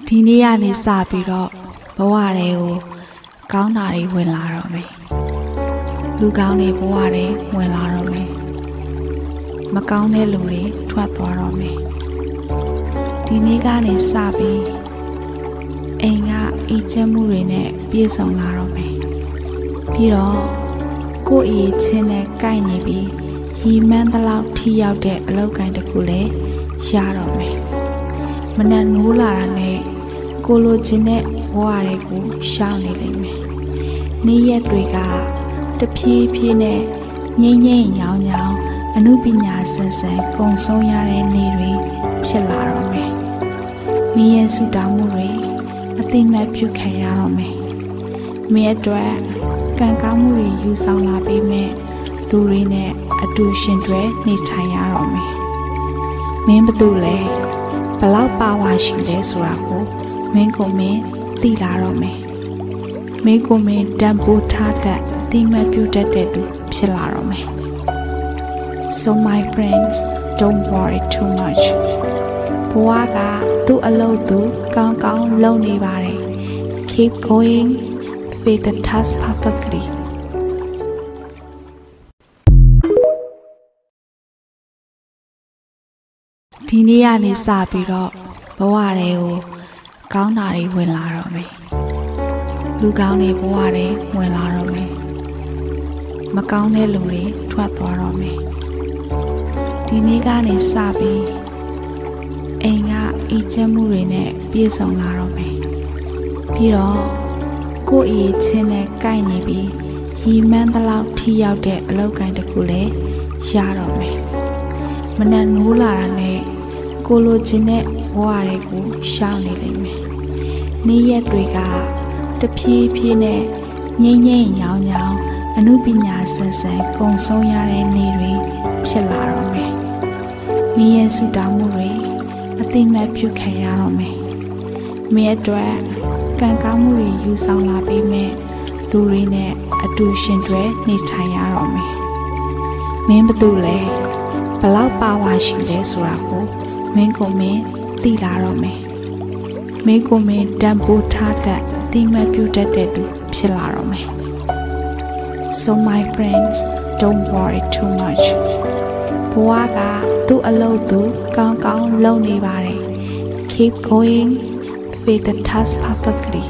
ဒီနေ့ကနေစပြီးတော့ဘဝတွေကိုကောင်းတာတွေဝင်လာတော့မယ်လူကောင်းတွေဘဝတွေဝင်လာတော့မယ်မကောင်းတဲ့လူတွေထွက်သွားတော့မယ်ဒီနေ့ကနေစပြီးအိမ်ကအေးချမ်းမှုတွေနဲ့ပြည့်စုံလာတော့မယ်ပြီးတော့ကိုယ့်အရေးချင်းနဲ့ကိုက်နေပြီးရီမန်းသလောက်ထိရောက်တဲ့အလောက်ကိုင်းတစ်ခုလည်းရတော့မယ်မနက်နိုးလာတာနဲ့ကိုလိုချင်တဲ့ဘဝတွေကိုရှောင်နေလိမ့်မယ်နေ့ရက်တွေကတဖြည်းဖြည်းနဲ့ငိမ့်ငိမ့်ညောင်းညောင်းအမှုပညာဆန်ဆန်ကုံဆုံးရတဲ့နေ့တွေဖြစ်လာတော့မယ်မင်းရဲ့ဆုတောင်းမှုတွေအသိမှတ်ပြုခံရတော့မယ်မင်းအတွက်ကံကောင်းမှုတွေယူဆောင်လာပြီးမဲ့လူတွေနဲ့အတူရှင်တွဲနေထိုင်ရတော့မယ်မင်းဘာလို့လဲဘလောက်ပါဝါရှိလဲဆိုတာကိုမင်းကိုမင်းသိလာတော့မယ်မင်းကိုမင်းတန်ဖိုးထားတဲ့အသိမှတ်ပြုတတ်တဲ့သူဖြစ်လာတော့မယ် So my friends don't worry too much ဘဝကသူ့အလုပ်သူကောင်းကောင်းလုပ်နေပါတယ် Keep going with the task perfectly ဒီနေ့ကနေစပြီးတော့ဘဝတွေကိုကောင်းတာတွေဝင်လာတော့မယ်လူကောင်းတွေဘဝတွေဝင်လာတော့မယ်မကောင်းတဲ့လူတွေထွက်သွားတော့မယ်ဒီနေ့ကနေစပြီးအိမ်ကအေးချမ်းမှုတွေနဲ့ပြည့်စုံလာတော့မယ်ပြီးတော့ကိုယ့်အရေးချင်းနဲ့ကိုက်နေပြီးရီမန်းသလောက်ထိရောက်တဲ့အလောက်ကိုင်းတစ်ခုလည်းရတော့မယ်မနက်နိုးလာတာနဲ့ကိုလိုချင်တဲ့ဘဝတွေကိုရှောင်နေလိမ့်မယ်နေ့ရက်တွေကတဖြည်းဖြည်းနဲ့ငိမ့်ငိမ့်ညောင်းညောင်းအမှုပညာဆန်ဆန်ကုံဆုံးရတဲ့နေ့တွေဖြစ်လာတော့မယ်မင်းရဲ့ဆုတောင်းမှုတွေအသိမှတ်ပြုခံရတော့မယ်မင်းအတွက်ကံကောင်းမှုတွေယူဆောင်လာပြီးမဲ့လူတွေနဲ့အတူရှင်တွဲနေထိုင်ရတော့မယ်မင်းဘာလို့လဲဘလောက်ပါဝါရှိလဲဆိုတာကိုမင်းကိုမင်းသိလာတော့မယ်မင်းကိုမင်းတန်ဖိုးထားတဲ့အသိမှတ်ပြုတတ်တဲ့သူဖြစ်လာတော့မယ် So my friends don't worry too much ဘဝကသူ့အလုပ်သူကောင်းကောင်းလုပ်နေပါတယ် Keep going with the task perfectly